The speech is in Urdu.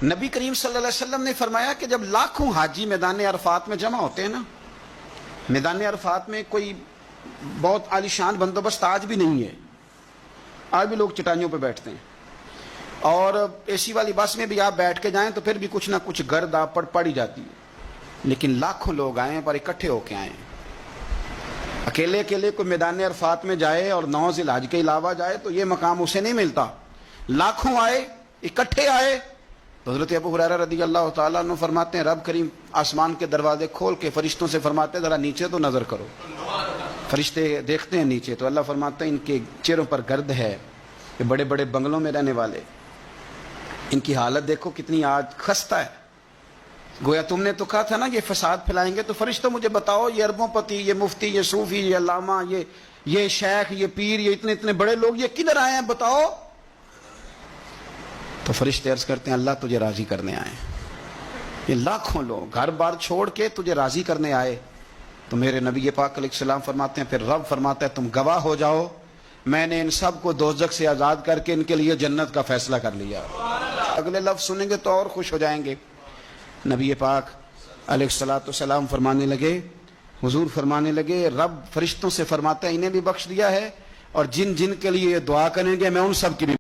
نبی کریم صلی اللہ علیہ وسلم نے فرمایا کہ جب لاکھوں حاجی میدان عرفات میں جمع ہوتے ہیں نا، میدان عرفات میں کوئی بہت عالیشان بندوبست آج بھی نہیں ہے، آج بھی لوگ چٹائیوں پہ بیٹھتے ہیں، اور اے سی والی بس میں بھی آپ بیٹھ کے جائیں تو پھر بھی کچھ نہ کچھ گرد آپ پر پڑ ہی جاتی ہے، لیکن لاکھوں لوگ آئیں پر اکٹھے ہو کے آئیں۔ اکیلے اکیلے کوئی میدان عرفات میں جائے اور 9 ذی الحج کے علاوہ جائے تو یہ مقام اسے نہیں ملتا۔ لاکھوں آئے، اکٹھے آئے تو حضرت ابو ہریرہ رضی اللہ تعالیٰ عنہ فرماتے ہیں رب کریم آسمان کے دروازے کھول کے فرشتوں سے فرماتے ہیں ذرا نیچے تو نظر کرو۔ فرشتے دیکھتے ہیں نیچے تو اللہ فرماتے ہیں ان کے چہروں پر گرد ہے، یہ بڑے بڑے بنگلوں میں رہنے والے، ان کی حالت دیکھو کتنی آج خستہ ہے۔ گویا تم نے تو کہا تھا نا یہ فساد پھیلائیں گے، تو فرشتوں مجھے بتاؤ یہ اربوں پتی، یہ مفتی، یہ صوفی، یہ علامہ، یہ شیخ، یہ پیر، یہ اتنے اتنے بڑے لوگ یہ کدھر آئے ہیں بتاؤ؟ تو فرشتے عرض کرتے ہیں اللہ تجھے راضی کرنے آئے ہیں۔ یہ لاکھوں لوگ گھر بار چھوڑ کے تجھے راضی کرنے آئے۔ تو میرے نبی پاک علیہ السلام فرماتے ہیں پھر رب فرماتا ہے تم گواہ ہو جاؤ، میں نے ان سب کو دوزخ سے آزاد کر کے ان کے لیے جنت کا فیصلہ کر لیا۔ اگلے لفظ سنیں گے تو اور خوش ہو جائیں گے۔ نبی پاک علیہ السلام فرمانے لگے، حضور فرمانے لگے رب فرشتوں سے فرماتا ہے انہیں بھی بخش دیا ہے، اور جن جن کے لیے یہ دعا کریں گے میں ان سب کی بھی